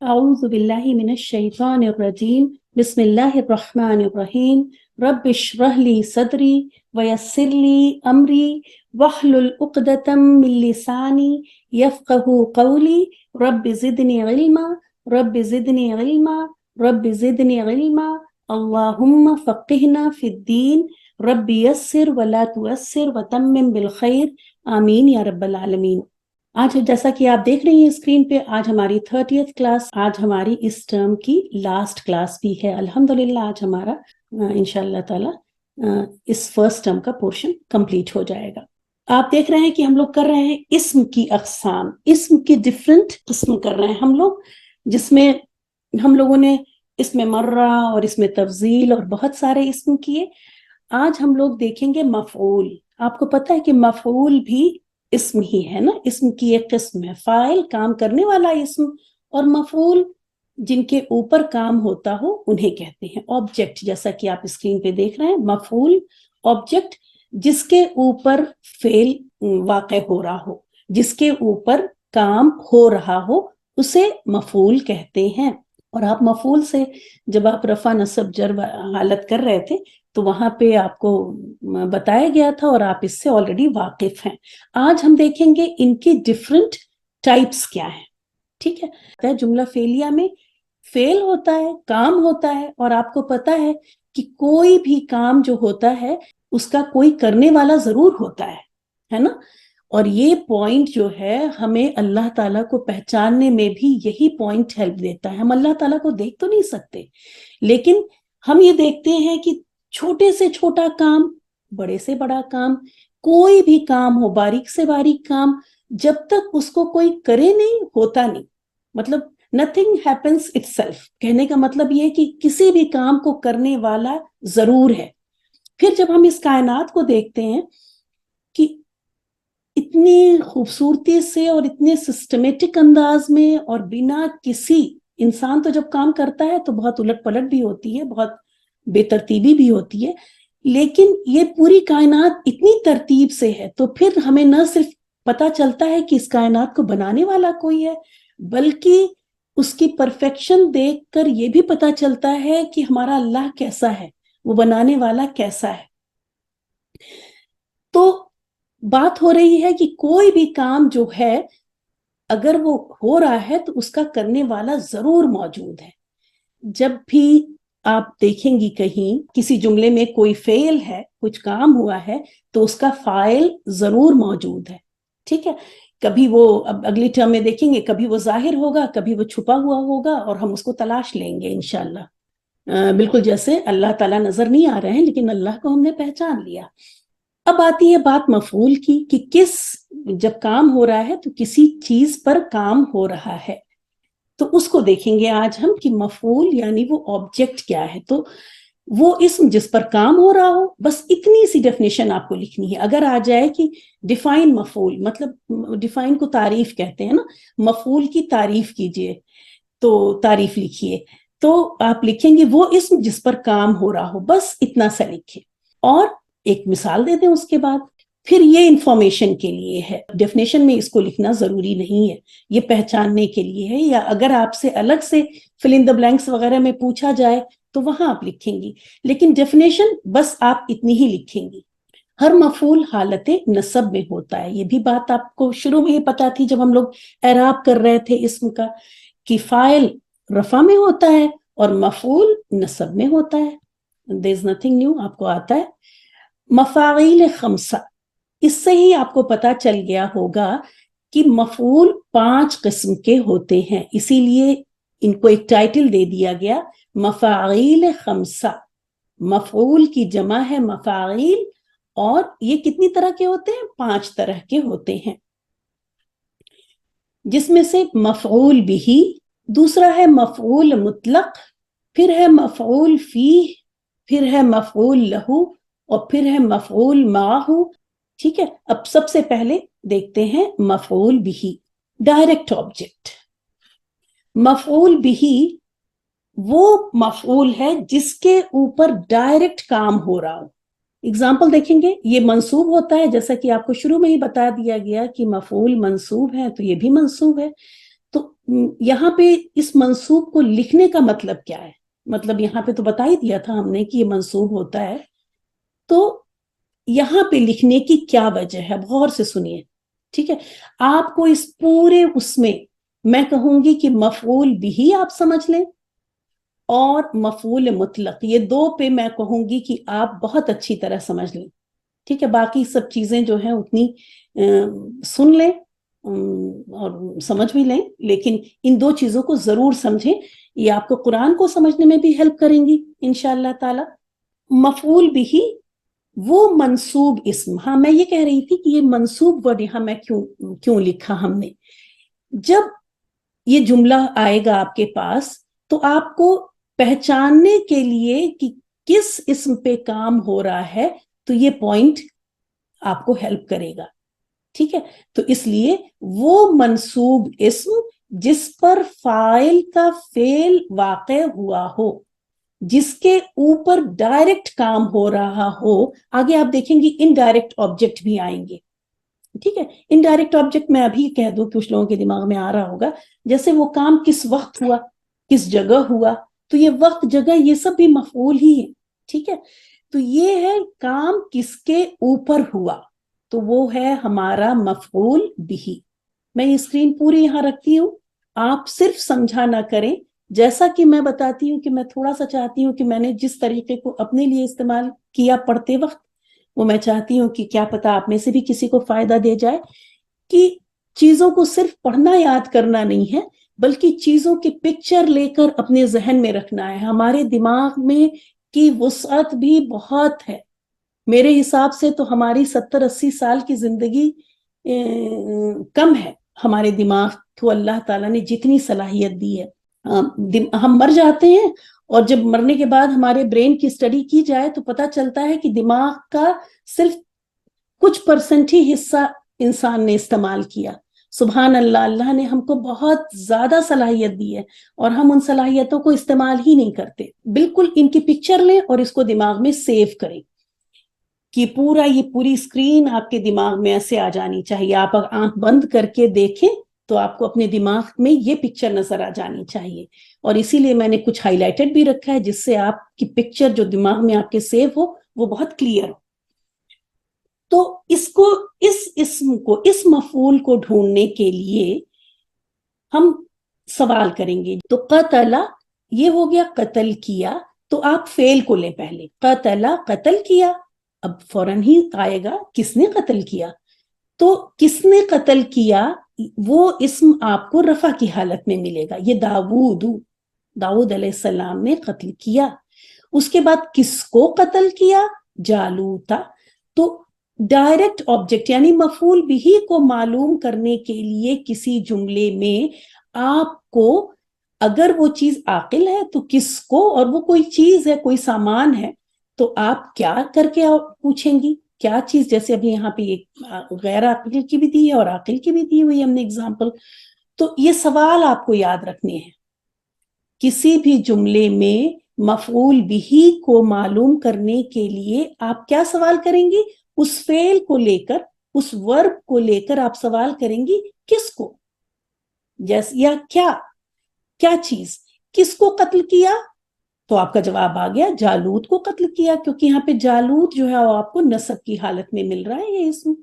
أعوذ بالله من الشيطان الرجيم بسم الله الرحمن الرحيم رب اشرح لي صدري ويسر لي أمري واحلل عقدة من لساني يفقه قولي رب زدني علما رب زدني علما رب زدني علما اللهم فقهنا في الدين رب يسر ولا تؤسر وتمم بالخير آمین یا رب العالمین۔ آج جیسا کہ آپ دیکھ رہی ہیں اسکرین پہ، آج ہماری 30th کلاس، آج ہماری اس ٹرم کی لاسٹ کلاس بھی ہے۔ الحمدللہ آج ہمارا انشاءاللہ تعالی اس فرسٹ ٹرم کا پورشن کمپلیٹ ہو جائے گا۔ آپ دیکھ رہے ہیں کہ ہم لوگ کر رہے ہیں اسم کی اقسام، اسم کی ڈفرینٹ قسم کر رہے ہیں ہم لوگ، جس میں ہم لوگوں نے اسم مرہ اور اسم تفضیل اور بہت سارے اسم کیے۔ آج ہم لوگ دیکھیں گے مفعول۔ آپ کو پتہ ہے کہ مفعول بھی اسم ہی ہے نا، اسم کی ایک قسم ہے، فاعل کام کرنے والا اسم، اور مفعول جن کے اوپر کام ہوتا ہو انہیں کہتے ہیں آبجیکٹ۔ جیسا کہ آپ اسکرین پہ دیکھ رہے ہیں، مفعول آبجیکٹ جس کے اوپر فعل واقع ہو رہا ہو، جس کے اوپر کام ہو رہا ہو، اسے مفعول کہتے ہیں۔ اور آپ مفعول سے جب آپ رفع نصب جر حالت کر رہے تھے تو وہاں پہ آپ کو بتایا گیا تھا اور آپ اس سے آلریڈی واقف ہیں۔ آج ہم دیکھیں گے ان کی ڈفرینٹ ٹائپس کیا ہیں، ٹھیک ہے۔ جملہ فعلیہ میں فعل ہوتا ہے، کام ہوتا ہے، اور آپ کو پتا ہے کہ کوئی بھی کام جو ہوتا ہے اس کا کوئی کرنے والا ضرور ہوتا ہے نا۔ اور یہ پوائنٹ جو ہے ہمیں اللہ تعالیٰ کو پہچاننے میں بھی یہی پوائنٹ ہیلپ دیتا ہے۔ ہم اللہ تعالیٰ کو دیکھ تو نہیں سکتے، لیکن ہم یہ دیکھتے ہیں کہ چھوٹے سے چھوٹا کام، بڑے سے بڑا کام، کوئی بھی کام ہو، باریک سے باریک کام، جب تک اس کو کوئی کرے نہیں ہوتا نہیں، مطلب nothing happens itself۔ کہنے کا مطلب یہ ہے کہ کسی بھی کام کو کرنے والا ضرور ہے۔ پھر جب ہم اس کائنات کو دیکھتے ہیں کہ اتنی خوبصورتی سے اور اتنے سسٹمیٹک انداز میں اور بنا کسی، انسان تو جب کام کرتا ہے تو بہت الٹ پلٹ بھی ہوتی ہے، بہت بے ترتیبی بھی ہوتی ہے، لیکن یہ پوری کائنات اتنی ترتیب سے ہے تو پھر ہمیں نہ صرف پتہ چلتا ہے کہ اس کائنات کو بنانے والا کوئی ہے، بلکہ اس کی پرفیکشن دیکھ کر یہ بھی پتہ چلتا ہے کہ ہمارا اللہ کیسا ہے، وہ بنانے والا کیسا ہے۔ تو بات ہو رہی ہے کہ کوئی بھی کام جو ہے اگر وہ ہو رہا ہے تو اس کا کرنے والا ضرور موجود ہے۔ جب بھی آپ دیکھیں گی کہیں کسی جملے میں کوئی فعل ہے، کچھ کام ہوا ہے، تو اس کا فاعل ضرور موجود ہے، ٹھیک ہے۔ کبھی وہ اب اگلی ٹرم میں دیکھیں گے، کبھی وہ ظاہر ہوگا، کبھی وہ چھپا ہوا ہوگا، اور ہم اس کو تلاش لیں گے انشاءاللہ۔ بالکل جیسے اللہ تعالیٰ نظر نہیں آ رہے ہیں لیکن اللہ کو ہم نے پہچان لیا۔ اب آتی ہے بات مفعول کی کہ کس، جب کام ہو رہا ہے تو کسی چیز پر کام ہو رہا ہے، تو اس کو دیکھیں گے آج ہم کہ مفعول یعنی وہ آبجیکٹ کیا ہے۔ تو وہ اسم جس پر کام ہو رہا ہو، بس اتنی سی ڈیفینیشن آپ کو لکھنی ہے۔ اگر آ جائے کہ ڈیفائن مفعول، مطلب ڈیفائن کو تعریف کہتے ہیں نا، مفعول کی تعریف کیجئے، تو تعریف لکھیے، تو آپ لکھیں گے وہ اسم جس پر کام ہو رہا ہو، بس اتنا سا لکھیں اور ایک مثال دے دیں اس کے بعد۔ پھر یہ انفارمیشن کے لیے ہے، ڈیفینیشن میں اس کو لکھنا ضروری نہیں ہے، یہ پہچاننے کے لیے ہے، یا اگر آپ سے الگ سے فل ان دا بلینکس وغیرہ میں پوچھا جائے تو وہاں آپ لکھیں گی، لیکن ڈیفینیشن بس آپ اتنی ہی لکھیں گی۔ ہر مفعول حالت نصب میں ہوتا ہے، یہ بھی بات آپ کو شروع میں ہی پتا تھی جب ہم لوگ اعراب کر رہے تھے اسم کا، کہ فاعل رفع میں ہوتا ہے اور مفعول نصب میں ہوتا ہے۔ there is nothing new، آپ کو آتا ہے۔ مفاعیل خمسہ، اس سے ہی آپ کو پتا چل گیا ہوگا کہ مفعول 5 قسم کے ہوتے ہیں، اسی لیے ان کو ایک ٹائٹل دے دیا گیا مفاعیل خمسہ۔ مفعول کی جمع ہے مفاعیل، اور یہ کتنی طرح کے ہوتے ہیں؟ 5 طرح کے ہوتے ہیں، جس میں سے مفعول بھی، دوسرا ہے مفعول مطلق، پھر ہے مفعول فیہ، پھر ہے مفعول لہو، اور پھر ہے مفعول معہ، ٹھیک ہے۔ اب سب سے پہلے دیکھتے ہیں مفعول بھی، ڈائریکٹ آبجیکٹ۔ مفعول بھی وہ مفعول ہے جس کے اوپر ڈائریکٹ کام ہو رہا ہو۔ اگزامپل دیکھیں گے، یہ منصوب ہوتا ہے، جیسا کہ آپ کو شروع میں ہی بتا دیا گیا کہ مفعول منصوب ہے تو یہ بھی منصوب ہے۔ تو یہاں پہ اس منصوب کو لکھنے کا مطلب کیا ہے؟ مطلب یہاں پہ تو بتا ہی دیا تھا ہم نے کہ یہ منصوب ہوتا ہے، تو یہاں پہ لکھنے کی کیا وجہ ہے؟ غور سے سنیے، ٹھیک ہے؟ آپ کو اس پورے اس میں کہوں گی کہ مفعول بھی آپ سمجھ لیں اور مفعول مطلق، یہ دو پہ میں کہوں گی کہ آپ بہت اچھی طرح سمجھ لیں، ٹھیک ہے؟ باقی سب چیزیں جو ہیں اتنی سن لیں اور سمجھ بھی لیں، لیکن ان دو چیزوں کو ضرور سمجھیں، یہ آپ کو قرآن کو سمجھنے میں بھی ہیلپ کریں گی انشاءاللہ تعالی۔ مفعول بھی وہ منصوب اسم، ہاں میں یہ کہہ رہی تھی کہ یہ منصوب ورڈ یہاں میں کیوں لکھا ہم نے؟ جب یہ جملہ آئے گا آپ کے پاس تو آپ کو پہچاننے کے لیے کہ کس اسم پہ کام ہو رہا ہے تو یہ پوائنٹ آپ کو ہیلپ کرے گا، ٹھیک ہے؟ تو اس لیے وہ منصوب اسم جس پر فاعل کا فعل واقع ہوا ہو، جس کے اوپر ڈائریکٹ کام ہو رہا ہو، آگے آپ دیکھیں گے انڈائریکٹ آبجیکٹ بھی آئیں گے، ٹھیک ہے؟ انڈائریکٹ آبجیکٹ میں ابھی کہہ دوں، کچھ لوگوں کے دماغ میں آ رہا ہوگا، جیسے وہ کام کس وقت ہوا، کس جگہ ہوا، تو یہ وقت جگہ یہ سب بھی مفعول ہی ہے، ٹھیک ہے؟ تو یہ ہے کام کس کے اوپر ہوا، تو وہ ہے ہمارا مفعول بھی۔ میں یہ اسکرین پوری یہاں رکھتی ہوں، آپ صرف سمجھا نہ کریں، جیسا کہ میں بتاتی ہوں کہ میں تھوڑا سا چاہتی ہوں کہ میں نے جس طریقے کو اپنے لیے استعمال کیا پڑھتے وقت، وہ میں چاہتی ہوں کہ کیا پتا آپ میں سے بھی کسی کو فائدہ دے جائے، کہ چیزوں کو صرف پڑھنا یاد کرنا نہیں ہے، بلکہ چیزوں کی پکچر لے کر اپنے ذہن میں رکھنا ہے۔ ہمارے دماغ میں کی وسعت بھی بہت ہے، میرے حساب سے تو ہماری 70-80 سال کی زندگی کم ہے ہمارے دماغ کو اللہ تعالیٰ نے جتنی صلاحیت دی ہے۔ ہم مر جاتے ہیں اور جب مرنے کے بعد ہمارے برین کی اسٹڈی کی جائے تو پتہ چلتا ہے کہ دماغ کا صرف کچھ پرسنٹ ہی حصہ انسان نے استعمال کیا۔ سبحان اللہ، اللہ نے ہم کو بہت زیادہ صلاحیت دی ہے اور ہم ان صلاحیتوں کو استعمال ہی نہیں کرتے۔ بالکل ان کی پکچر لیں اور اس کو دماغ میں سیو کریں کہ یہ پوری اسکرین آپ کے دماغ میں ایسے آ جانی چاہیے، آپ آنکھ بند کر کے دیکھیں تو آپ کو اپنے دماغ میں یہ پکچر نظر آ جانی چاہیے، اور اسی لیے میں نے کچھ ہائی لائٹڈ بھی رکھا ہے جس سے آپ کی پکچر جو دماغ میں آپ کے سیو ہو وہ بہت کلیئر ہو۔ تو اس اسم کو، اس مفعول کو ڈھونڈنے کے لیے ہم سوال کریں گے۔ تو قتل یہ ہو گیا قتل کیا، تو آپ فعل کو لیں پہلے، قتل قتل کیا، اب فوراً ہی آئے گا کس نے قتل کیا، تو کس نے قتل کیا وہ اسم آپ کو رفع کی حالت میں ملے گا، یہ داؤد علیہ السلام نے قتل کیا۔ اس کے بعد کس کو قتل کیا؟ جالوتا۔ تو ڈائریکٹ آبجیکٹ یعنی مفعول بھی کو معلوم کرنے کے لیے کسی جملے میں آپ کو، اگر وہ چیز عاقل ہے تو کس کو، اور وہ کوئی چیز ہے، کوئی سامان ہے، تو آپ کیا کر کے پوچھیں گی کیا چیز، جیسے ابھی یہاں پہ ایک غیر عاقل کی بھی دی ہے اور عاقل کی بھی دی ہوئی ہم نے اگزامپل۔ تو یہ سوال آپ کو یاد رکھنے ہیں، کسی بھی جملے میں مفعول بھی کو معلوم کرنے کے لیے آپ کیا سوال کریں گی؟ اس فعل کو لے کر، اس ورب کو لے کر آپ سوال کریں گی کس کو، جیسے یا کیا چیز، کس کو قتل کیا، تو آپ کا جواب آ گیا جالوت کو قتل کیا، کیونکہ یہاں پہ جالوت جو ہے وہ آپ کو نصب کی حالت میں مل رہا ہے یہ اسم۔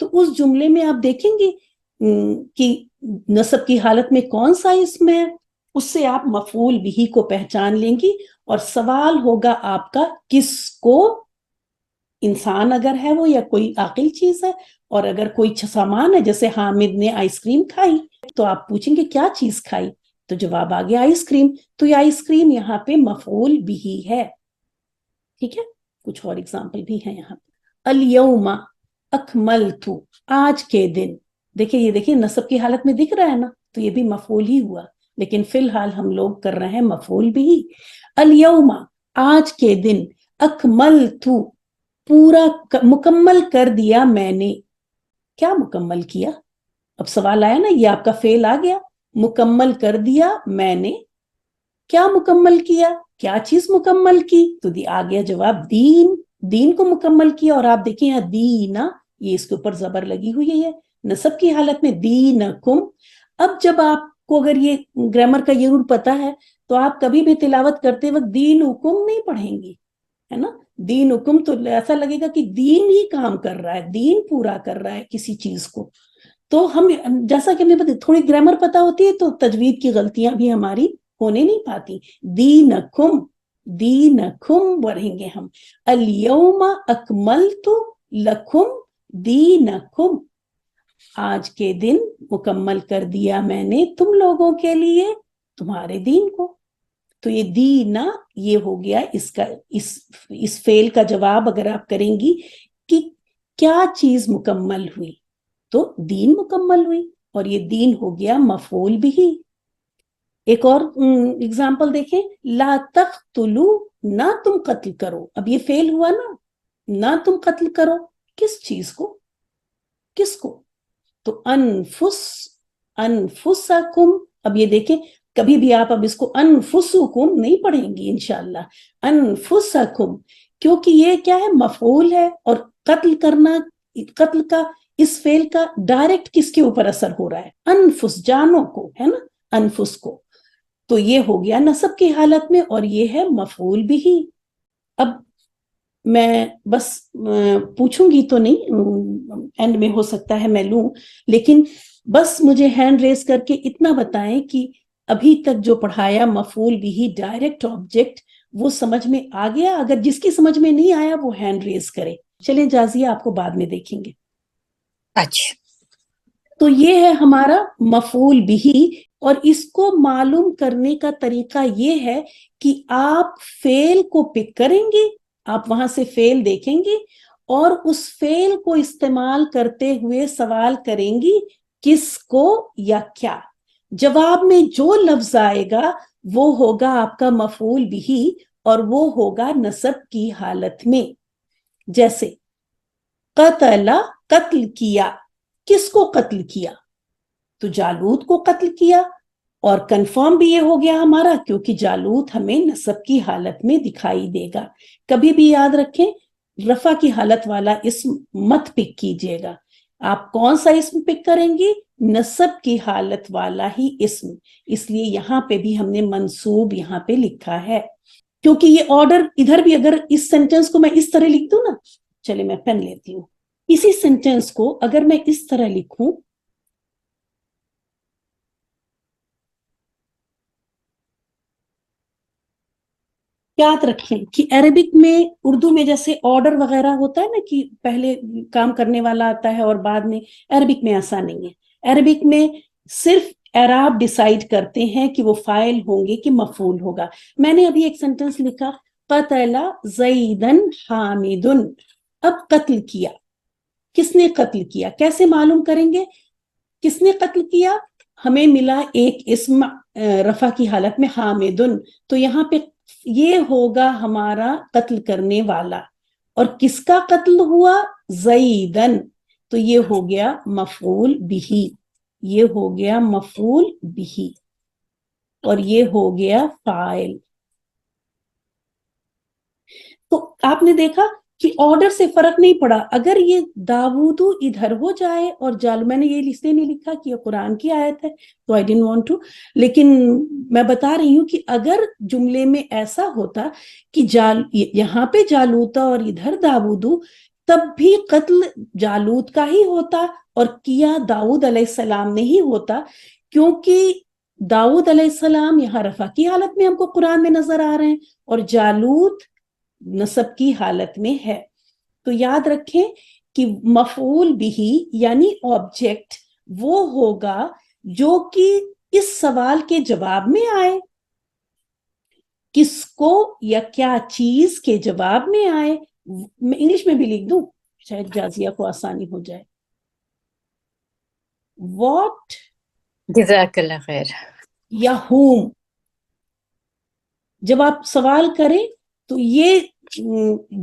تو اس جملے میں آپ دیکھیں گے کہ نصب کی حالت میں کون سا اسم ہے، اس سے آپ مفعول بھی کو پہچان لیں گی، اور سوال ہوگا آپ کا کس کو، انسان اگر ہے وہ یا کوئی عاقل چیز ہے، اور اگر کوئی سامان ہے جیسے حامد نے آئس کریم کھائی تو آپ پوچھیں گے کیا چیز کھائی، تو جواب آ گیا آئس کریم، تو یہ آئس کریم یہاں پہ مفعول بھی ہے، ٹھیک ہے؟ کچھ اور اگزامپل بھی ہیں یہاں پہ، الیوم اکملت، آج کے دن، دیکھیں نصب کی حالت میں دکھ رہا ہے نا، تو یہ بھی مفعول ہی ہوا، لیکن فی الحال ہم لوگ کر رہے ہیں مفعول بھی۔ الیوم آج کے دن، اکملت پورا مکمل کر دیا میں نے، کیا مکمل کیا؟ اب سوال آیا نا، یہ آپ کا فعل آ گیا، مکمل کر دیا میں نے، کیا مکمل کیا، کیا چیز مکمل کی، تو آ گیا جواب دین کو مکمل کیا، اور آپ دیکھیں یہاں دینا، یہ اس کے اوپر زبر لگی ہوئی ہے نصب کی حالت میں، دینکم۔ اب جب آپ کو اگر یہ گرامر کا یہ رول پتا ہے تو آپ کبھی بھی تلاوت کرتے وقت دین حکم نہیں پڑھیں گی، ہے نا. دین حکم تو ایسا لگے گا کہ دین ہی کام کر رہا ہے، دین پورا کر رہا ہے کسی چیز کو. تو ہم جیسا کہ ہمیں تھوڑی گرامر پتا ہوتی ہے تو تجوید کی غلطیاں بھی ہماری ہونے نہیں پاتی. دینکم، دینکم پڑھیں گے ہم. الیوم اکملت لکم دینکم، آج کے دن مکمل کر دیا میں نے تم لوگوں کے لیے تمہارے دین کو. تو یہ دینا یہ ہو گیا اس کا اس فعل کا جواب اگر آپ کریں گی کہ کیا چیز مکمل ہوئی تو دین مکمل ہوئی، اور یہ دین ہو گیا مفعول بھی. ایک اور اگزامپل دیکھیں، لا تقتلوا، نہ تم قتل کرو. اب یہ فعل ہوا نا، نہ تم قتل کرو، کس چیز کو؟ کس کو؟ تو انفسکم. اب یہ دیکھیں کبھی بھی آپ اب اس کو انفسکم نہیں پڑھیں گی انشاءاللہ، انفسکم، کیونکہ یہ کیا ہے؟ مفعول ہے، اور قتل کرنا، قتل کا اس فعل کا ڈائریکٹ کس کے اوپر اثر ہو رہا ہے؟ انفس، جانوں کو، ہے نا، انفس کو. تو یہ ہو گیا نصب کی حالت میں، اور یہ ہے مفعول بھی. اب میں بس پوچھوں گی تو نہیں، اینڈ میں ہو سکتا ہے میں لوں، لیکن بس مجھے ہینڈ ریز کر کے اتنا بتائیں کہ ابھی تک جو پڑھایا مفعول بھی ڈائریکٹ آبجیکٹ وہ سمجھ میں آ گیا؟ اگر جس کی سمجھ میں نہیں آیا وہ ہینڈ ریز کرے. چلیں جازیہ آپ کو بعد میں دیکھیں گے. اچھا، تو یہ ہے ہمارا مفعول بھی، اور اس کو معلوم کرنے کا طریقہ یہ ہے کہ آپ فعل کو پک کریں گے، آپ وہاں سے فعل دیکھیں گے اور اس فعل کو استعمال کرتے ہوئے سوال کریں گی کس کو یا کیا. جواب میں جو لفظ آئے گا وہ ہوگا آپ کا مفعول بھی، اور وہ ہوگا نصب کی حالت میں. جیسے قتل، قتل کیا، کس کو قتل کیا؟ تو جالوت کو قتل کیا، اور کنفرم بھی یہ ہو گیا ہمارا کیونکہ جالوت ہمیں نصب کی حالت میں دکھائی دے گا. کبھی بھی یاد رکھیں رفع کی حالت والا اسم مت پک کیجئے گا. آپ کون سا اسم پک کریں گی؟ نصب کی حالت والا ہی اسم. اس لیے یہاں پہ بھی ہم نے منصوب یہاں پہ لکھا ہے، کیونکہ یہ آرڈر ادھر بھی اگر اس سینٹنس کو میں اس طرح لکھ دوں نا، چلے میں پین لیتی ہوں، اسی سینٹنس کو اگر میں اس طرح لکھوں، یاد رکھیں کہ عربک میں، اردو میں جیسے آرڈر وغیرہ ہوتا ہے نا کہ پہلے کام کرنے والا آتا ہے اور بعد میں، عربک میں ایسا نہیں ہے. عربک میں صرف اعراب ڈیسائیڈ کرتے ہیں کہ وہ فاعل ہوں گے کہ مفعول ہوگا. میں نے ابھی ایک سینٹنس لکھا قتل زیدن حامد. اب قتل کیا، کس نے قتل کیا؟ کیسے معلوم کریں گے کس نے قتل کیا؟ ہمیں ملا ایک اسم رفع کی حالت میں حامدن، تو یہاں پہ یہ ہوگا ہمارا قتل کرنے والا، اور کس کا قتل ہوا؟ زیدن. تو یہ ہو گیا مفعول بھی، یہ ہو گیا مفعول بھی، اور یہ ہو گیا فاعل. تو آپ نے دیکھا کہ آرڈر سے فرق نہیں پڑا. اگر یہ داودو ادھر ہو جائے اور میں نے یہ اس لیے نہیں لکھا کہ یہ قرآن کی آیت ہے تو I didn't want to، لیکن میں بتا رہی ہوں کہ اگر جملے میں ایسا ہوتا کہ یہاں پہ جالوتا اور ادھر داودو، تب بھی قتل جالوت کا ہی ہوتا اور کیا داؤد علیہ السلام نے ہی ہوتا، کیونکہ داؤد علیہ السلام یہاں رفع کی حالت میں ہم کو قرآن میں نظر آ رہے ہیں اور جالوت نصب کی حالت میں ہے. تو یاد رکھیں کہ مفعول بھی یعنی آبجیکٹ وہ ہوگا جو کہ اس سوال کے جواب میں آئے، کس کو یا کیا چیز کے جواب میں آئے. میں انگلش میں بھی لکھ دوں شاید جازیہ کو آسانی ہو جائے. واٹ جزاک اللہ خیر. یا whom، جب آپ سوال کریں تو یہ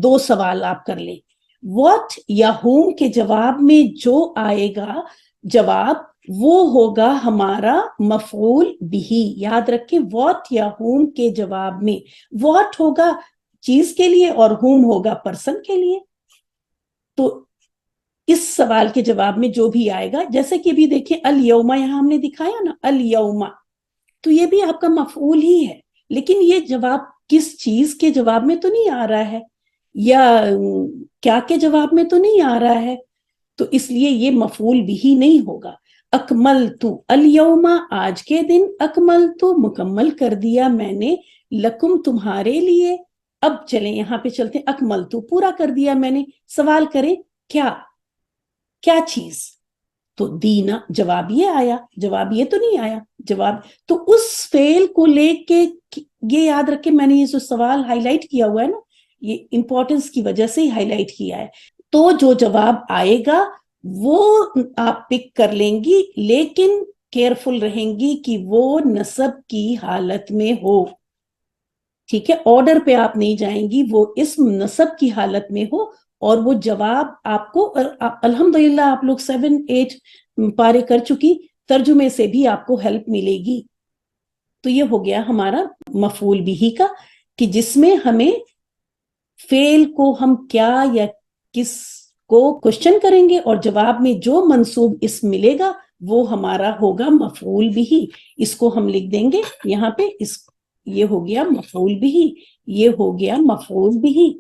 دو سوال آپ کر لیں. واٹ یا whom کے جواب میں جو آئے گا جواب وہ ہوگا ہمارا مفعول بھی. یاد رکھیں واٹ یا whom کے جواب میں واٹ ہوگا چیز کے لیے اور whom ہوگا پرسن کے لیے. تو اس سوال کے جواب میں جو بھی آئے گا، جیسے کہ ابھی دیکھیں الیوما یہاں ہم نے دکھایا نا، الیوما، تو یہ بھی آپ کا مفعول ہی ہے، لیکن یہ جواب کس چیز کے جواب میں تو نہیں آ رہا ہے، یا کیا کے جواب میں تو نہیں آ رہا ہے، تو اس لیے یہ مفعول بھی نہیں ہوگا۔ اکملتو الیوم، آج کے دن، اکملتو مکمل کر دیا میں نے، لکم تمہارے لیے۔ اب چلیں یہاں پہ چلتے ہیں، اکملتو پورا کر دیا میں نے، سوال کریں کیا کیا چیز، تو دینا جواب یہ آیا، جواب یہ تو نہیں آیا، جواب تو اس فعل کو لے کے یہ یاد رکھے، میں نے یہ جو سوال ہائی لائٹ کیا ہوا ہے نا، یہ امپورٹنس کی وجہ سے ہی ہائی لائٹ کیا ہے، تو جو جواب آئے گا وہ آپ پک کر لیں گی، لیکن کیئرفل رہیں گی کہ وہ نصب کی حالت میں ہو، ٹھیک ہے، آرڈر پہ آپ نہیں جائیں گی، وہ اسم نصب کی حالت میں ہو، اور وہ جواب آپ کو الحمدللہ آپ لوگ 7-8 پارے کر چکی، ترجمے سے بھی آپ کو ہیلپ ملے گی۔ تو یہ ہو گیا ہمارا مفعول بھی کا، کہ جس میں ہمیں فعل کو ہم کیا یا کس کو کوشچن کریں گے، اور جواب میں جو منصوب اسم ملے گا وہ ہمارا ہوگا مفعول بھی۔ اس کو ہم لکھ دیں گے یہاں پہ، یہ ہو گیا مفعول بھی، یہ ہو گیا مفعول بھی۔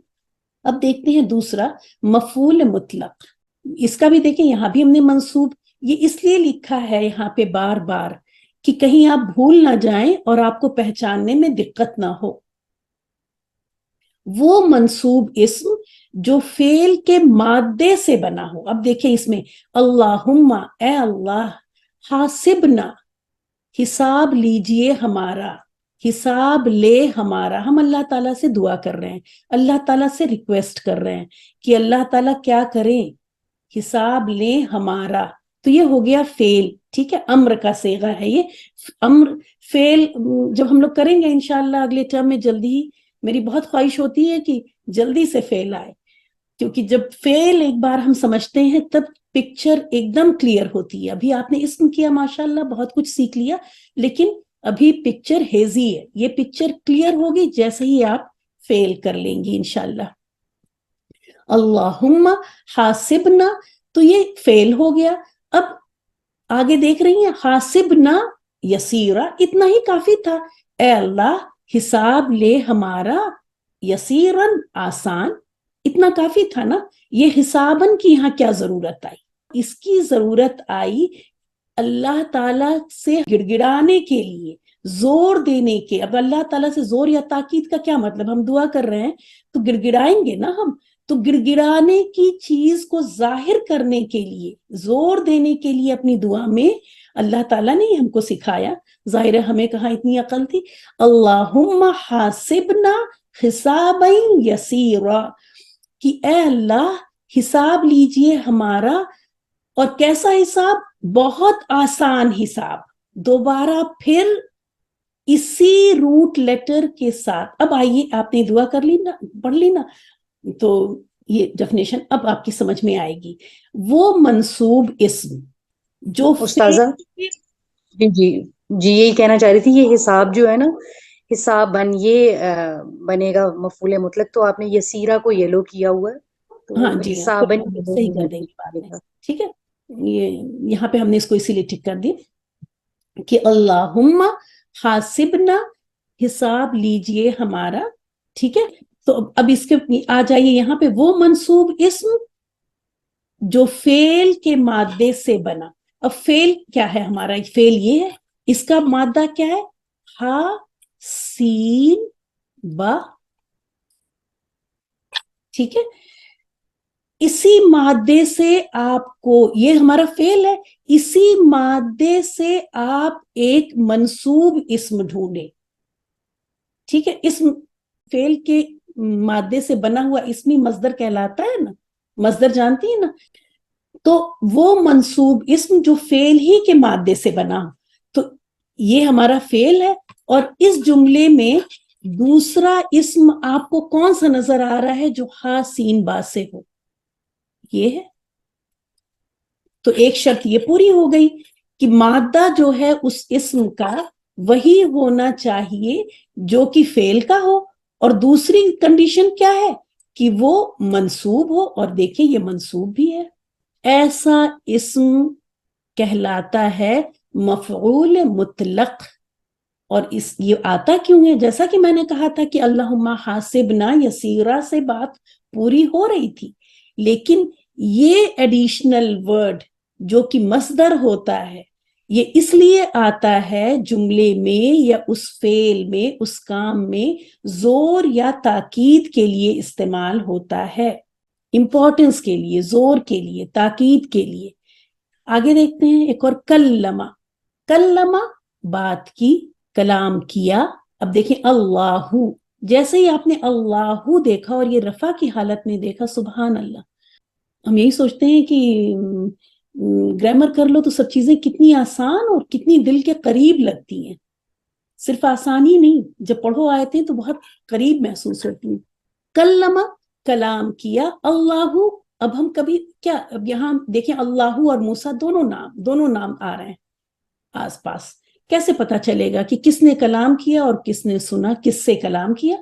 اب دیکھتے ہیں دوسرا مفعول مطلق، اس کا بھی دیکھیں، یہاں بھی ہم نے منصوب، یہ اس لیے لکھا ہے یہاں پہ بار بار کہ کہیں آپ بھول نہ جائیں اور آپ کو پہچاننے میں دقت نہ ہو۔ وہ منصوب اسم جو فعل کے مادے سے بنا ہو، اب دیکھیں اس میں اللہم، اے اللہ، حاسبنا، حساب لیجئے ہمارا، حساب لے ہمارا، ہم اللہ تعالیٰ سے دعا کر رہے ہیں، اللہ تعالیٰ سے ریکویسٹ کر رہے ہیں کہ اللہ تعالیٰ کیا کریں، حساب لیں ہمارا، تو یہ ہو گیا فعل، ٹھیک ہے، امر کا صیغہ ہے یہ امر، فعل جب ہم لوگ کریں گے انشاءاللہ اگلے ٹرم میں جلدی ہی، میری بہت خواہش ہوتی ہے کہ جلدی سے فعل آئے، کیونکہ جب فعل ایک بار ہم سمجھتے ہیں تب پکچر ایک دم کلیئر ہوتی ہے۔ ابھی آپ نے اسم کیا ماشاءاللہ بہت کچھ سیکھ لیا، لیکن ابھی پکچر ہیزی ہے، یہ پکچر کلیئر ہوگی جیسے ہی آپ فعل کر لیں گی انشاءاللہ۔ اللہم حاسبنا، تو یہ فعل ہو گیا۔ اب آگے دیکھ رہی ہیں، حاسبنا یسیرا، اتنا ہی کافی تھا، اے اللہ حساب لے ہمارا، یسیرن آسان، اتنا کافی تھا نا۔ یہ حسابن کی یہاں کیا ضرورت آئی؟ اس کی ضرورت آئی اللہ تعالیٰ سے گڑگڑانے کے لیے، زور دینے کے۔ اب اللہ تعالیٰ سے زور یا تاکید کا کیا مطلب؟ ہم دعا کر رہے ہیں تو گڑگڑائیں گے نا ہم، تو گڑگڑانے کی چیز کو ظاہر کرنے کے لیے، زور دینے کے لیے اپنی دعا میں اللہ تعالیٰ نے ہم کو سکھایا، ظاہر ہے ہمیں کہاں اتنی عقل تھی۔ اللہم حاسبنا حسابا یسیرا، کہ اے اللہ حساب لیجئے ہمارا، اور کیسا حساب؟ بہت آسان حساب، دوبارہ پھر اسی روٹ لیٹر کے ساتھ۔ اب آئیے، آپ نے دعا کر لی نا، پڑھ لی نا، تو یہ ڈیفینیشن اب آپ کی سمجھ میں آئے گی۔ وہ منصوب اسم جو استاذہ جی جی جی یہی کہنا چاہ رہی تھی، یہ حساب جو ہے نا، حساب یہ بنے گا مفعول مطلق، تو آپ نے یسیرا کو یلو کیا ہوا ہے، تو ہاں جی ہاں، حسابن صحیح کر دیں گے بعد میں، ٹھیک ہے، یہاں پہ ہم نے اس کو اسی لیے ٹھیک کر دیا کہ اللہم حاسبنا، حساب لیجئے ہمارا، ٹھیک ہے۔ تو اب اس کے آ جائیے یہاں پہ، وہ منصوب اسم جو فعل کے مادے سے بنا۔ اب فعل کیا ہے ہمارا؟ فعل یہ ہے، اس کا مادہ کیا ہے؟ ہا سین با، ٹھیک ہے، اسی مادے سے آپ کو، یہ ہمارا فعل ہے، اسی مادے سے آپ ایک منصوب اسم ڈھونڈے، ٹھیک ہے۔ اسم فعل کے مادے سے بنا ہوا اسمی مصدر کہلاتا ہے نا، مصدر جانتی ہے نا، تو وہ منصوب اسم جو فعل ہی کے مادے سے بنا ہو، تو یہ ہمارا فعل ہے، اور اس جملے میں دوسرا اسم آپ کو کون سا نظر آ رہا ہے جو ہا سین با سے ہو؟ یہ ہے، تو ایک شرط یہ پوری ہو گئی کہ مادہ جو ہے اس اسم کا وہی ہونا چاہیے جو کہ فعل کا ہو، اور دوسری کنڈیشن کیا ہے کہ وہ منصوب ہو، اور دیکھیں یہ منصوب بھی ہے، ایسا اسم کہلاتا ہے مفعول مطلق. اور یہ آتا کیوں ہے؟ جیسا کہ میں نے کہا تھا کہ اللہم حاسبنا یسیرا سے بات پوری ہو رہی تھی، لیکن یہ ایڈیشنل ورڈ جو کہ مصدر ہوتا ہے، یہ اس لیے آتا ہے جملے میں یا اس فعل میں، اس کام میں زور یا تاکید کے لیے استعمال ہوتا ہے، امپورٹنس کے لیے، زور کے لیے، تاکید کے لیے. آگے دیکھتے ہیں ایک اور کلمہ. کلمہ بات کی، کلام کیا. اب دیکھیں اللہ، جیسے ہی آپ نے اللہ دیکھا اور یہ رفع کی حالت میں دیکھا، سبحان اللہ. ہم یہی سوچتے ہیں کہ گرامر کر لو تو سب چیزیں کتنی آسان اور کتنی دل کے قریب لگتی ہیں. صرف آسان ہی نہیں، جب پڑھو آیتیں تو بہت قریب محسوس ہوتی ہیں. کلمہ کلام کیا، اللہ. اب ہم کبھی کیا، اب یہاں دیکھیں اللہ اور موسیٰ دونوں نام آ رہے ہیں آس پاس. کیسے پتا چلے گا کہ کس نے کلام کیا اور کس نے سنا، کس سے کلام کیا؟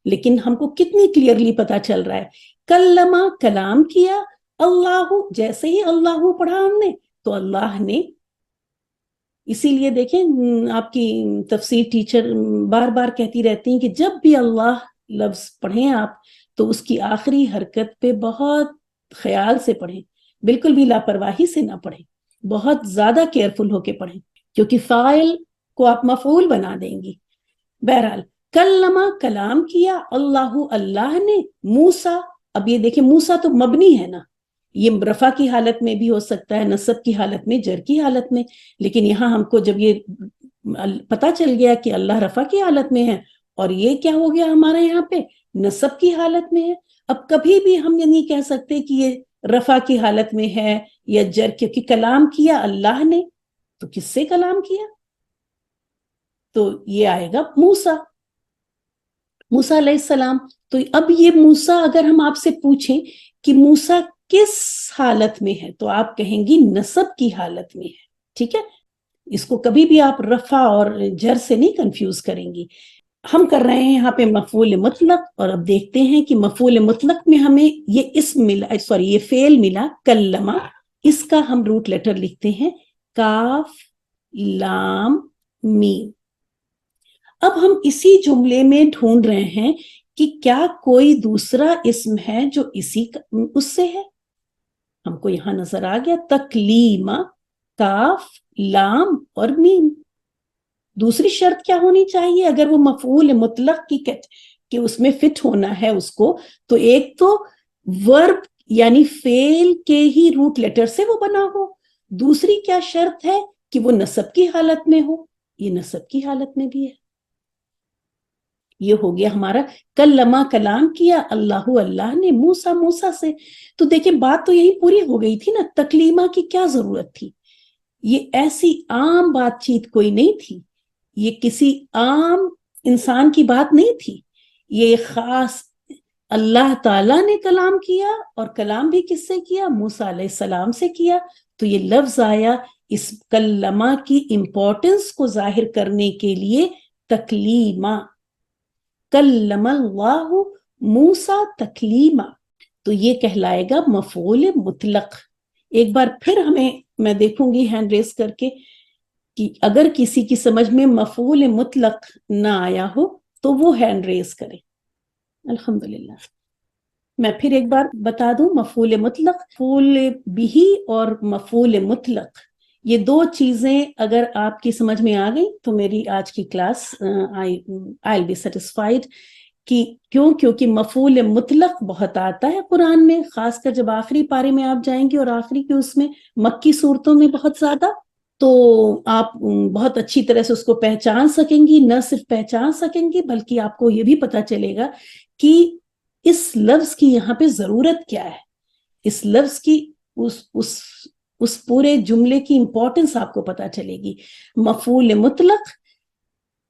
لیکن ہم کو کتنی کلیئرلی پتا چل رہا ہے، کلمہ کلام کیا، اللہ جیسے ہی اللہ پڑھا ہم نے تو اللہ نے. اسی لیے دیکھیں آپ کی تفسیر ٹیچر بار بار کہتی رہتی ہیں کہ جب بھی اللہ لفظ پڑھیں آپ تو اس کی آخری حرکت پہ بہت خیال سے پڑھیں، بالکل بھی لاپرواہی سے نہ پڑھیں، بہت زیادہ کیئرفل ہو کے پڑھیں، کیونکہ فاعل کو آپ مفعول بنا دیں گی. بہرحال کلمہ کلام کیا، اللہ نے، موسیٰ. اب یہ دیکھیں موسیٰ تو مبنی ہے نا، یہ رفع کی حالت میں بھی ہو سکتا ہے، نصب کی حالت میں، جر کی حالت میں، لیکن یہاں ہم کو جب یہ پتا چل گیا کہ اللہ رفع کی حالت میں ہے اور یہ کیا ہو گیا ہمارے یہاں پہ نصب کی حالت میں ہے. اب کبھی بھی ہم یہ نہیں کہہ سکتے کہ یہ رفع کی حالت میں ہے یا جر، کیونکہ کلام کیا اللہ نے، تو کس سے کلام کیا؟ تو یہ آئے گا موسیٰ علیہ السلام. تو اب یہ موسیٰ اگر ہم آپ سے پوچھیں کہ موسیٰ کس حالت میں ہے تو آپ کہیں گی نصب کی حالت میں ہے. ٹھیک ہے، اس کو کبھی بھی آپ رفع اور جر سے نہیں کنفیوز کریں گی. ہم کر رہے ہیں یہاں پہ مفعول مطلق، اور اب دیکھتے ہیں کہ مفعول مطلق میں ہمیں یہ اسم ملا، یہ فعل ملا کلمہ. اس کا ہم روٹ لیٹر لکھتے ہیں کاف لام میم. اب ہم اسی جملے میں ڈھونڈ رہے ہیں کہ کیا کوئی دوسرا اسم ہے جو اس سے ہے. ہم کو یہاں نظر آ گیا تکلیمہ، کاف لام اور میم. دوسری شرط کیا ہونی چاہیے اگر وہ مفعول مطلق کی کہ اس میں فٹ ہونا ہے اس کو؟ تو ایک تو ورب یعنی فعل کے ہی روٹ لیٹر سے وہ بنا ہو. دوسری کیا شرط ہے کہ وہ نصب کی حالت میں ہو. یہ نصب کی حالت میں بھی ہے. یہ ہو گیا ہمارا کلمہ کلام کیا، اللہ نے، موسیٰ سے. تو دیکھیں بات تو یہی پوری ہو گئی تھی نا. تکلیمہ کی کیا ضرورت تھی؟ یہ ایسی عام بات چیت کوئی نہیں تھی، یہ کسی عام انسان کی بات نہیں تھی، یہ خاص اللہ تعالیٰ نے کلام کیا. اور کلام بھی کس سے کیا؟ موسیٰ علیہ السلام سے کیا. تو یہ لفظ آیا اس کلمہ کی امپورٹنس کو ظاہر کرنے کے لیے تکلیمہ. کلم اللہ موسیٰ تکلیمہ. تو یہ کہلائے گا مفعول مطلق. ایک بار پھر میں دیکھوں گی ہینڈ ریز کر کے کہ اگر کسی کی سمجھ میں مفعول مطلق نہ آیا ہو تو وہ ہینڈ ریز کرے. الحمدللہ. میں پھر ایک بار بتا دوں، مفعول مطلق، مفعول بہ اور مفعول مطلق، یہ دو چیزیں اگر آپ کی سمجھ میں آ گئی تو میری آج کی کلاس I'll be satisfied. کیونکہ مفعول مطلق بہت آتا ہے قرآن میں، خاص کر جب آخری پارے میں آپ جائیں گے اور آخری کے اس میں مکی صورتوں میں بہت زیادہ، تو آپ بہت اچھی طرح سے اس کو پہچان سکیں گی. نہ صرف پہچان سکیں گی بلکہ آپ کو یہ بھی پتا چلے گا کہ اس لفظ کی یہاں پہ ضرورت کیا ہے. اس لفظ کی اس پورے جملے کی امپورٹنس آپ کو پتا چلے گی. مفعول مطلق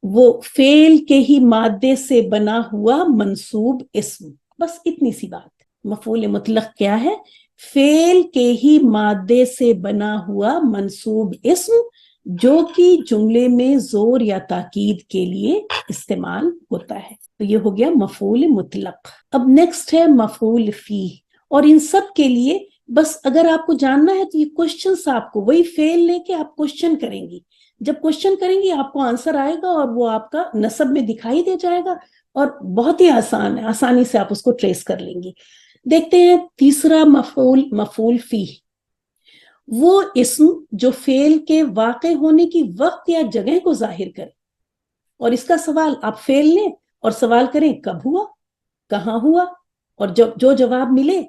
وہ فعل کے ہی مادے سے بنا ہوا منصوب اسم. بس اتنی سی بات. مفعول مطلق کیا ہے؟ فعل کے ہی مادے سے بنا ہوا منصوب اسم جو کہ جملے میں زور یا تاکید کے لیے استعمال ہوتا ہے. تو یہ ہو گیا مفعول مطلق. اب نیکسٹ ہے مفعول فیہ، اور ان سب کے لیے بس اگر آپ کو جاننا ہے تو یہ کوشچنس آپ کو وہی فیل لے کے آپ کوشچن کریں گی. جب کوشچن کریں گی آپ کو آنسر آئے گا اور وہ آپ کا نصب میں دکھائی دے جائے گا اور بہت ہی آسان ہے, آسانی سے آپ اس کو ٹریس کر لیں گی. دیکھتے ہیں تیسرا مفعول, مفعول فی. وہ اسم جو فعل کے واقع ہونے کی وقت یا جگہ کو ظاہر کرے. اور اس کا سوال آپ فعل لیں اور سوال کریں کب ہوا, کہاں ہوا, اور جو جواب ملے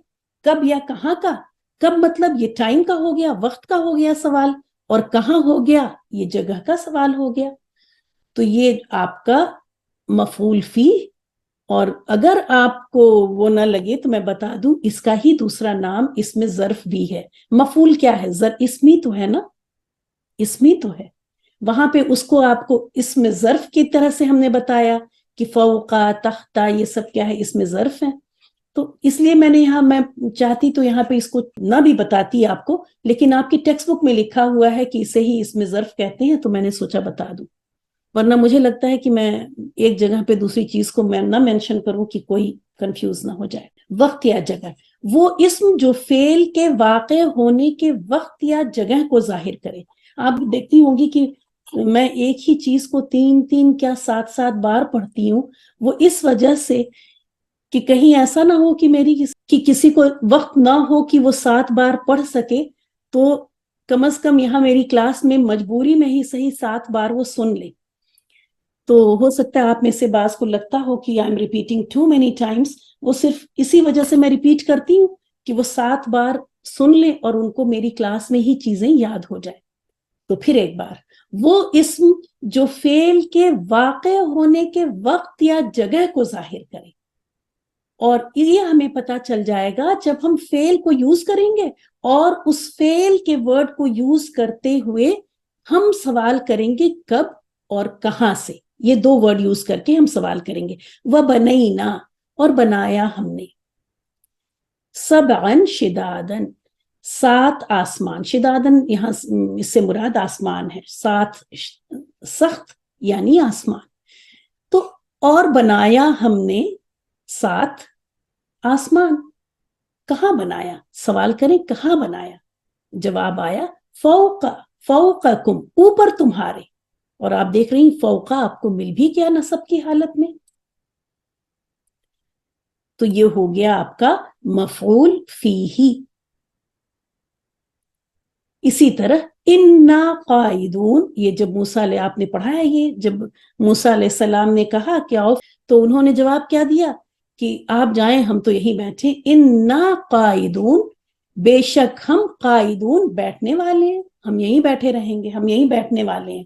کب یا کہاں کا. کب مطلب یہ ٹائم کا ہو گیا, وقت کا ہو گیا سوال, اور کہاں ہو گیا یہ جگہ کا سوال ہو گیا. تو یہ آپ کا مفعول فی. اور اگر آپ کو وہ نہ لگے تو میں بتا دوں اس کا ہی دوسرا نام اس میں ظرف بھی ہے. مفعول کیا ہے؟ اسمی تو ہے نا, اسمی تو ہے. وہاں پہ اس کو آپ کو اس میں ظرف کی طرح سے ہم نے بتایا کہ فوقا, تحتا, یہ سب کیا ہے, اس میں ظرف ہیں. تو اس لیے میں نے یہاں, میں چاہتی تو یہاں پہ اس کو نہ بھی بتاتی آپ کو, لیکن آپ کی ٹیکسٹ بک میں لکھا ہوا ہے کہ اسے ہی اس میں ظرف کہتے ہیں, تو میں نے سوچا بتا دوں. ورنہ مجھے لگتا ہے کہ میں ایک جگہ پہ دوسری چیز کو میں نہ مینشن کروں کہ کوئی کنفیوز نہ ہو جائے. وقت یا جگہ, وہ اسم جو فعل کے واقع ہونے کے وقت یا جگہ کو ظاہر کرے. آپ دیکھتی ہوں گی کہ میں ایک ہی چیز کو 3 کیا 7 بار پڑھتی ہوں, وہ اس وجہ سے کہ کہیں ایسا نہ ہو کہ کسی کو وقت نہ ہو کہ وہ 7 بار پڑھ سکے, تو کم از کم یہاں میری کلاس میں مجبوری میں ہی صحیح 7 بار وہ سن لے. تو ہو سکتا ہے آپ میں سے بعض کو لگتا ہو کہ I am repeating too many times. وہ صرف اسی وجہ سے میں ریپیٹ کرتی ہوں کہ وہ 7 بار سن لیں اور ان کو میری کلاس میں ہی چیزیں یاد ہو جائیں. تو پھر ایک بار, وہ اسم جو فعل کے واقع ہونے کے وقت یا جگہ کو ظاہر کرے. اور یہ ہمیں پتا چل جائے گا جب ہم فعل کو یوز کریں گے اور اس فعل کے ورڈ کو یوز کرتے ہوئے ہم سوال کریں گے کب اور کہاں سے. یہ 2 ورڈ یوز کر کے ہم سوال کریں گے. وَبَنَيْنَا, اور بنایا ہم نے. سَبْعًا شِدَادًا, 7 آسمان. شدادن یہاں اس سے مراد آسمان ہے, 7 سخت یعنی آسمان. تو اور بنایا ہم نے 7 آسمان. کہاں بنایا؟ سوال کریں کہاں بنایا؟ جواب آیا فوقا, فوقکم, اوپر تمہارے. اور آپ دیکھ رہی ہیں فوقا آپ کو مل بھی کیا نصب کی حالت میں. تو یہ ہو گیا آپ کا مفعول فیہ. اسی طرح انا قائدون, یہ جب موسیٰ علیہ آپ نے پڑھا ہے, یہ جب موسیٰ علیہ السلام نے کہا کہ آؤ, تو انہوں نے جواب کیا دیا کہ آپ جائیں, ہم تو یہی بیٹھے. انا قائدون, بے شک ہم قائدون, بیٹھنے والے ہیں, ہم یہیں بیٹھے رہیں گے, ہم یہیں بیٹھنے والے ہیں.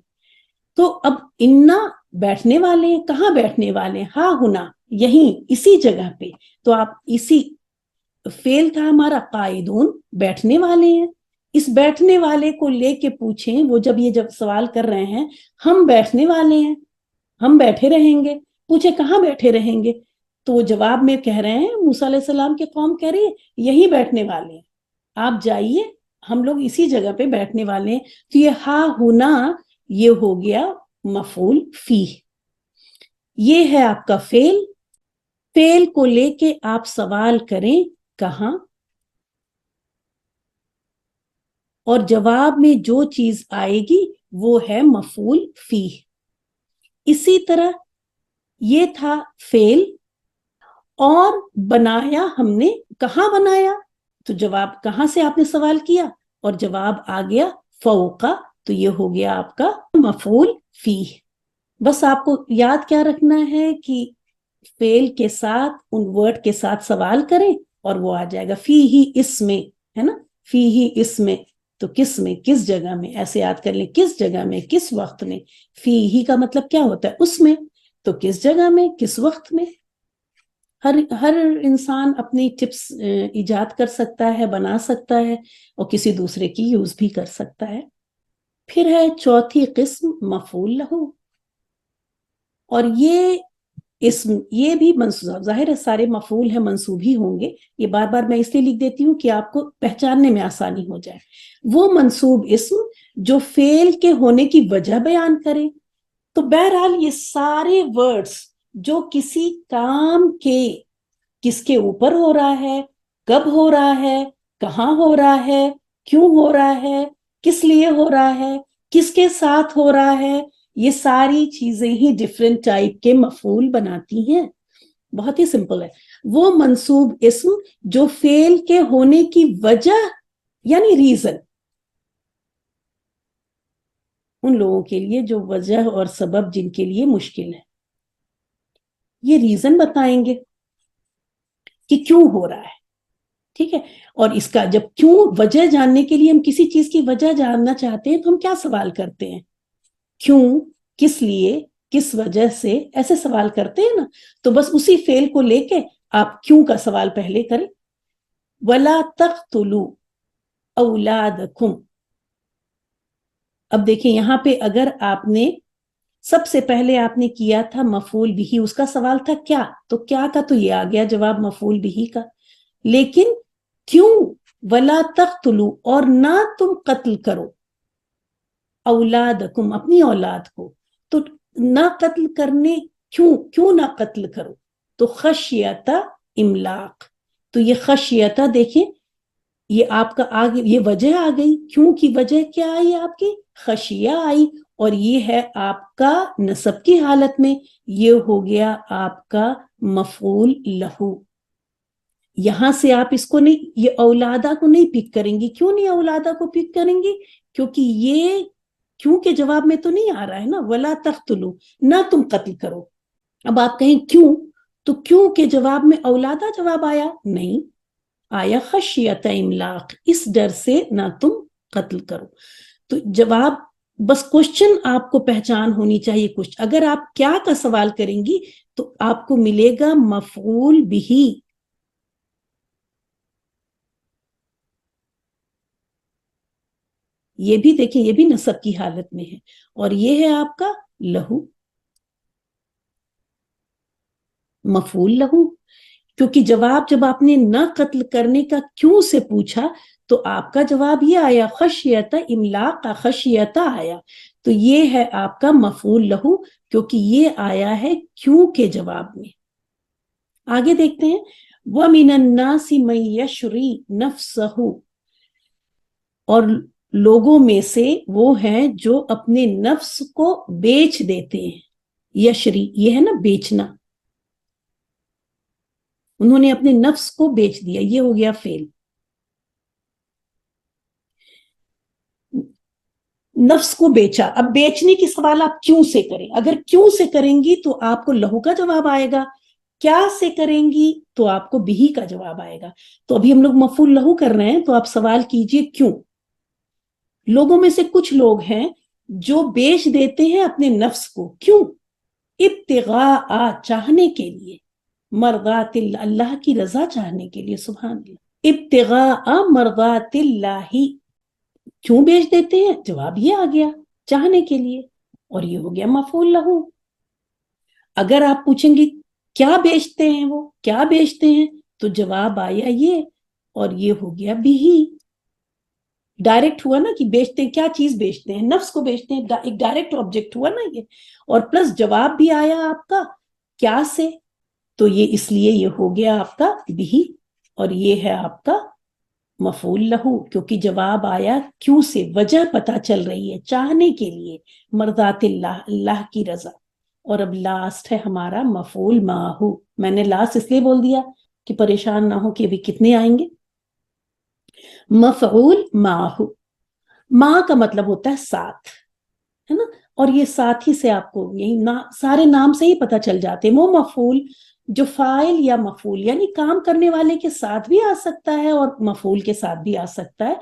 تو اب انا بیٹھنے والے ہیں, کہاں بیٹھنے والے ہیں؟ ہاں ہونا, یہیں اسی جگہ پہ. تو آپ اسی فعل تھا ہمارا قائدون, بیٹھنے والے ہیں. اس بیٹھنے والے کو لے کے پوچھیں, وہ جب سوال کر رہے ہیں ہم بیٹھنے والے ہیں, ہم بیٹھے رہیں گے, پوچھے کہاں بیٹھے رہیں گے, تو وہ جواب میں کہہ رہے ہیں, موسیٰ علیہ السلام کی قوم کہہ رہی ہے یہی بیٹھنے والے ہیں, آپ جائیے, ہم لوگ اسی جگہ پہ بیٹھنے والے ہیں. تو یہ ہا ہونا یہ ہو گیا مفعول فیہ. یہ ہے آپ کا فعل. فعل کو لے کے آپ سوال کریں کہاں, اور جواب میں جو چیز آئے گی وہ ہے مفعول فیہ. اسی طرح یہ تھا فعل. اور بنایا ہم نے, کہاں بنایا, تو جواب کہاں سے آپ نے سوال کیا اور جواب آ گیا فوقا, تو یہ ہو گیا آپ کا مفعول فیہ. بس آپ کو یاد کیا رکھنا ہے کہ فعل کے ساتھ ان ورڈ کے ساتھ سوال کریں اور وہ آ جائے گا. فی ہی اس میں ہے نا, فی ہی اس میں, تو کس میں, کس جگہ میں, ایسے یاد کر لیں, کس جگہ میں, کس وقت میں. فی ہی کا مطلب کیا ہوتا ہے؟ اس میں. تو کس جگہ میں, کس وقت میں. ہر انسان اپنی ٹپس ایجاد کر سکتا ہے, بنا سکتا ہے, اور کسی دوسرے کی یوز بھی کر سکتا ہے. پھر ہے چوتھی قسم مفعول لہو. اور یہ بھی منصوب, ظاہر ہے سارے مفعول ہیں منصوب ہی ہوں گے. یہ بار بار میں اس لیے لکھ دیتی ہوں کہ آپ کو پہچاننے میں آسانی ہو جائے. وہ منصوب اسم جو فعل کے ہونے کی وجہ بیان کرے. تو بہرحال یہ سارے ورڈز جو کسی کام کے کس کے اوپر ہو رہا ہے, کب ہو رہا ہے, کہاں ہو رہا ہے, کیوں ہو رہا ہے, کس لیے ہو رہا ہے, کس کے ساتھ ہو رہا ہے, یہ ساری چیزیں ہی ڈفرینٹ ٹائپ کے مفعول بناتی ہیں. بہت ہی سمپل ہے. وہ منصوب اسم جو فعل کے ہونے کی وجہ یعنی ریزن, ان لوگوں کے لیے جو وجہ اور سبب جن کے لیے مشکل ہے, یہ ریزن بتائیں گے کہ کیوں ہو رہا ہے. ٹھیک ہے, اور اس کا جب کیوں وجہ جاننے کے لیے ہم کسی چیز کی وجہ جاننا چاہتے ہیں تو ہم کیا سوال کرتے ہیں؟ کیوں, کس لیے, کس وجہ سے, ایسے سوال کرتے ہیں نا. تو بس اسی فعل کو لے کے آپ کیوں کا سوال پہلے کریں. وَلَا تَقْتُلُوا أَوْلَادَكُمْ. اب دیکھیں یہاں پہ اگر آپ نے سب سے پہلے آپ نے کیا تھا مفعول بھی, اس کا سوال تھا کیا, تو کیا کا تو یہ آ گیا جواب مفعول بھی کا. لیکن کیوں وَلَا تَقْتُلُوا, اور نہ تم قتل کرو, اولادکم اپنی اولاد کو. تو نہ قتل کرنے, کیوں نہ قتل کرو, تو خشیت املاق. تو یہ خشیت دیکھیں یہ آپ کا آگے یہ وجہ آ گئی, کیوں کی وجہ کیا آئی آپ کی, خشیہ آئی, اور یہ ہے آپ کا نصب کی حالت میں, یہ ہو گیا آپ کا مفعول لہو. یہاں سے آپ اس کو نہیں, یہ اولادہ کو نہیں پک کریں گی. کیوں نہیں اولادہ کو پک کریں گی؟ کیونکہ یہ کیوں کے جواب میں تو نہیں آ رہا ہے نا, ولا تقتلوا, نہ تم قتل کرو. اب آپ کہیں کیوں, تو کیوں کے جواب میں اولادہ جواب آیا نہیں, آیا خشیت املاق, اس ڈر سے نہ تم قتل کرو. تو جواب بس کوشچن آپ کو پہچان ہونی چاہیے کچھ. اگر آپ کیا کا سوال کریں گی تو آپ کو ملے گا مفعول بھی. یہ بھی دیکھیں یہ بھی نصب کی حالت میں ہے, اور یہ ہے آپ کا لہو, مفعول لہو. کیونکہ جواب جب آپ نے نہ قتل کرنے کا کیوں سے پوچھا تو آپ کا جواب یہ آیا خشیت املاق کا, خشیت آیا, تو یہ ہے آپ کا مفعول لہو, کیونکہ یہ آیا ہے کیوں کے جواب میں. آگے دیکھتے ہیں وَمِنَ النَّاسِ مَن يَشْرِي نَفْسَهُ, اور لوگوں میں سے وہ ہیں جو اپنے نفس کو بیچ دیتے ہیں. یشری یہ ہے نا بیچنا, انہوں نے اپنے نفس کو بیچ دیا, یہ ہو گیا فعل. نفس کو بیچا, اب بیچنے کی سوال آپ کیوں سے کریں. اگر کیوں سے کریں گی تو آپ کو لہو کا جواب آئے گا, کیا سے کریں گی تو آپ کو بھی کا جواب آئے گا. تو ابھی ہم لوگ مفعول لہو کر رہے ہیں, تو آپ سوال کیجئے کیوں. لوگوں میں سے کچھ لوگ ہیں جو بیچ دیتے ہیں اپنے نفس کو, کیوں, ابتغاء چاہنے کے لیے, مرضات اللہ اللہ کی رضا چاہنے کے لیے. سبحان اللہ, ابتغاء مرضات اللہ, کیوں بیچ دیتے ہیں, جواب یہ آ گیا چاہنے کے لیے, اور یہ ہو گیا مفعول لہو. اگر آپ پوچھیں گے کیا بیچتے ہیں وہ, کیا بیچتے ہیں, تو جواب آیا یہ, اور یہ ہو گیا بھی. ڈائریکٹ ہوا نا کہ بیچتے ہیں, کیا چیز بیچتے ہیں, نفس کو بیچتے ہیں, ایک ڈائریکٹ آبجیکٹ ہوا نا یہ, اور پلس جواب بھی آیا آپ کا کیا سے, تو یہ اس لیے یہ ہو گیا آپ کا بھی, اور یہ ہے آپ کا مفعول لہو, کیونکہ جواب آیا کیوں سے, وجہ پتہ چل رہی ہے چاہنے کے لیے, مرضات اللہ اللہ کی رضا. اور اب لاسٹ ہے ہمارا مفعول ماہو. میں نے لاسٹ اس لیے بول دیا کہ پریشان نہ ہو کہ ابھی کتنے آئیں گے. مفعول ماہو, ما کا مطلب ہوتا ہے ساتھ, ہے نا, اور یہ ساتھ ہی سے آپ کو یہی سارے نام سے ہی پتہ چل جاتے ہیں. وہ مفعول جو فاعل یا مفعول یعنی کام کرنے والے کے ساتھ بھی آ سکتا ہے اور مفعول کے ساتھ بھی آ سکتا ہے,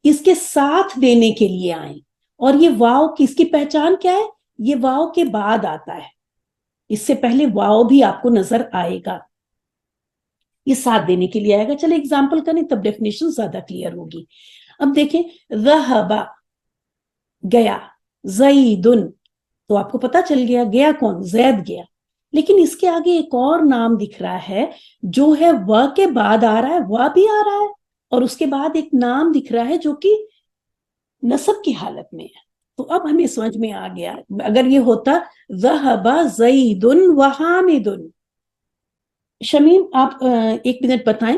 اس کے ساتھ دینے کے لیے آئیں. اور یہ واو کی اس کی پہچان کیا ہے, یہ واو کے بعد آتا ہے, اس سے پہلے واو بھی آپ کو نظر آئے گا, یہ ساتھ دینے کے لیے آئے گا. چلے ایگزامپل کریں تب ڈیفینیشن زیادہ کلیئر ہوگی. اب دیکھیں ذہب گیا, زیدن تو آپ کو پتا چل گیا گیا کون, زید گیا. لیکن اس کے آگے ایک اور نام دکھ رہا ہے جو ہے و کے بعد آ رہا ہے, و بھی آ رہا ہے, اور اس کے بعد ایک نام دکھ رہا ہے جو کہ نصب کی حالت میں ہے. تو اب ہمیں سمجھ میں آ گیا, اگر یہ ہوتا ذہب زید و حامد. شمیم آپ ایک منٹ بتائیں,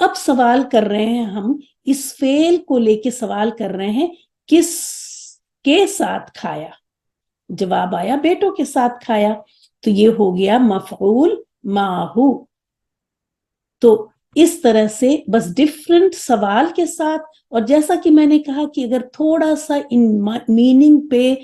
اب سوال کر رہے ہیں ہم اس فعل کو لے کے سوال کر رہے ہیں کس کے ساتھ کھایا. جواب آیا بیٹوں کے ساتھ کھایا, تو یہ ہو گیا مفعول ماہو. تو اس طرح سے بس ڈفرنٹ سوال کے ساتھ, اور جیسا کہ میں نے کہا کہ اگر تھوڑا سا ان میننگ پہ,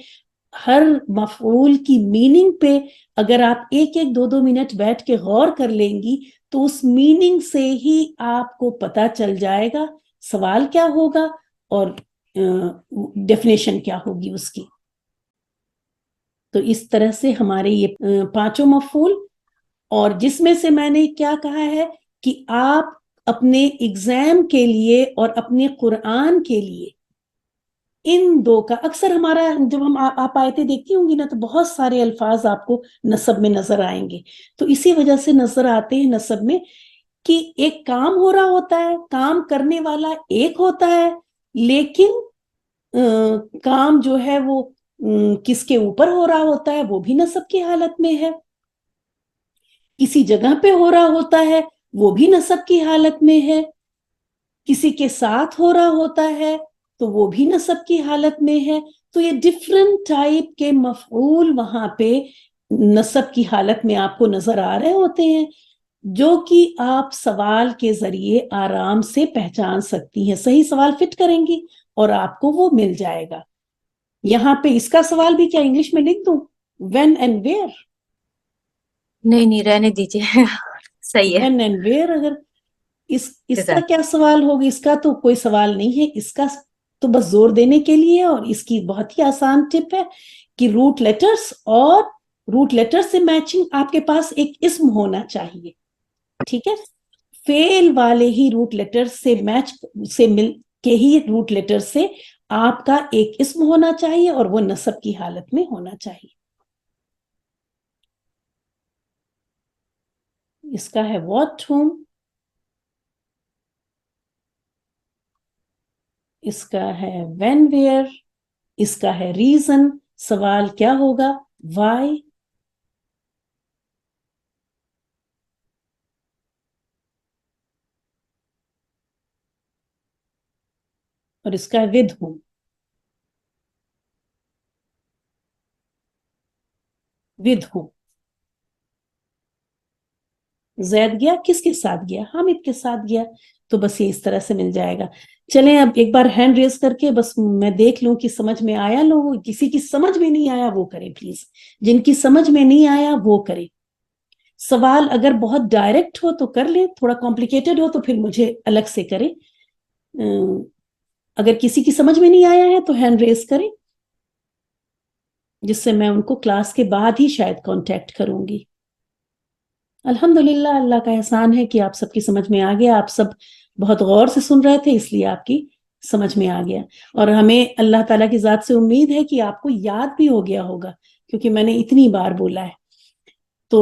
ہر مفعول کی میننگ پہ اگر آپ ایک ایک دو دو منٹ بیٹھ کے غور کر لیں گی تو اس میننگ سے ہی آپ کو پتا چل جائے گا سوال کیا ہوگا اور ڈیفینیشن کیا ہوگی اس کی. تو اس طرح سے ہمارے یہ پانچوں مفعول, اور جس میں سے میں نے کیا کہا ہے کہ آپ اپنے ایگزام کے لیے اور اپنے قرآن کے لیے ان دو کا, اکثر ہمارا جب ہم آپ آیتیں دیکھتی ہوں گی نا تو بہت سارے الفاظ آپ کو نصب میں نظر آئیں گے, تو اسی وجہ سے نظر آتے ہیں نصب میں کہ ایک کام ہو رہا ہوتا ہے, کام کرنے والا ایک ہوتا ہے, لیکن کام جو ہے وہ کس کے اوپر ہو رہا ہوتا ہے وہ بھی نصب کی حالت میں ہے, کسی جگہ پہ ہو رہا ہوتا ہے وہ بھی نصب کی حالت میں ہے, کسی کے ساتھ ہو رہا ہوتا ہے تو وہ بھی نصب کی حالت میں ہے. تو یہ ڈفرنٹ ٹائپ کے مفعول وہاں پہ نصب کی حالت میں آپ کو نظر آ رہے ہوتے ہیں, جو کہ آپ سوال کے ذریعے آرام سے پہچان سکتی ہیں. صحیح سوال فٹ کریں گی اور آپ کو وہ مل جائے گا. یہاں پہ اس کا سوال بھی کیا انگلش میں لکھ دوں, when and where؟ نہیں رہنے دیجیے صحیح ہے. when and where اگر اس کا کیا سوال ہوگا, اس کا تو کوئی سوال نہیں ہے, اس کا تو بس زور دینے کے لیے, اور اس کی بہت ہی آسان ٹپ ہے کہ روٹ لیٹرز اور روٹ لیٹر سے میچنگ آپ کے پاس ایک اسم ہونا چاہیے. ٹھیک ہے, فعل والے ہی روٹ لیٹر سے میچ سے مل کے ہی روٹ لیٹر سے آپ کا ایک اسم ہونا چاہیے اور وہ نصب کی حالت میں ہونا چاہیے. اس کا ہے what whom, اس کا ہے when where, اس کا ہے reason, سوال کیا ہوگا why, اور اس کا ہے with whom. with whom زید گیا, کس کے ساتھ گیا, حامد کے ساتھ گیا. تو بس یہ اس طرح سے مل جائے گا. چلیں اب ایک بار ہینڈ ریز کر کے بس میں دیکھ لوں کہ سمجھ میں آیا. لوگوں کسی کی سمجھ میں نہیں آیا وہ کریں پلیز, جن کی سمجھ میں نہیں آیا وہ کریں. سوال اگر بہت ڈائریکٹ ہو تو کر لیں, تھوڑا کمپلیکیٹڈ ہو تو پھر مجھے الگ سے کریں. اگر کسی کی سمجھ میں نہیں آیا ہے تو ہینڈ ریز کریں, جس سے میں ان کو کلاس کے بعد ہی شاید کانٹیکٹ کروں گی. الحمدللہ اللہ کا احسان ہے کہ آپ سب کی سمجھ میں آ گیا. آپ سب بہت غور سے سن رہے تھے اس لیے آپ کی سمجھ میں آ گیا, اور ہمیں اللہ تعالیٰ کی ذات سے امید ہے کہ آپ کو یاد بھی ہو گیا ہوگا کیونکہ میں نے اتنی بار بولا ہے. تو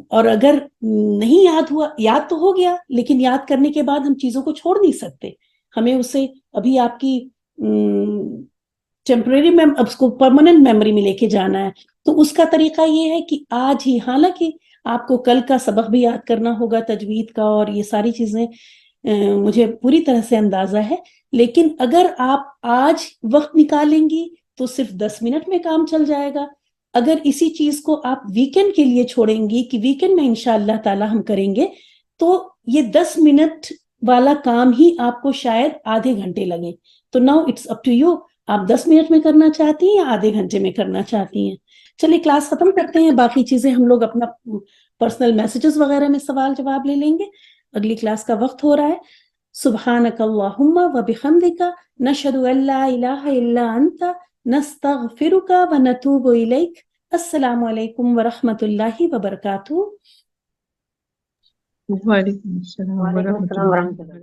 اور اگر نہیں یاد ہوا, یاد تو ہو گیا, لیکن یاد کرنے کے بعد ہم چیزوں کو چھوڑ نہیں سکتے, ہمیں اسے ابھی آپ کی ٹیمپریری اس کو پرماننٹ میموری میں لے کے جانا ہے. تو اس کا طریقہ یہ ہے کہ آج ہی, حالانکہ آپ کو کل کا سبق بھی یاد کرنا ہوگا تجوید کا اور یہ ساری چیزیں مجھے پوری طرح سے اندازہ ہے, لیکن اگر آپ آج وقت نکالیں گی تو صرف 10 منٹ میں کام چل جائے گا. اگر اسی چیز کو آپ ویکنڈ کے لیے چھوڑیں گی کہ ویکنڈ میں انشاءاللہ تعالی ہم کریں گے, تو یہ 10 منٹ والا کام ہی آپ کو شاید آدھے گھنٹے لگے. تو now it's up to you, آپ 10 منٹ میں کرنا چاہتی ہیں یا آدھے گھنٹے میں کرنا چاہتی ہیں. چلیے کلاس ختم کرتے ہیں, باقی چیزیں ہم لوگ اپنا پرسنل میسیجز وغیرہ میں سوال جواب لے لیں گے. اگلی کلاس کا وقت ہو رہا ہے. سبحانک اللہم و بحمدک نشہد ان لا الہ الا انت نستغفرک و نتوب الیک. السلام علیکم ورحمۃ اللہ وبرکاتہ. وعلیکم السلام ورحمۃ اللہ.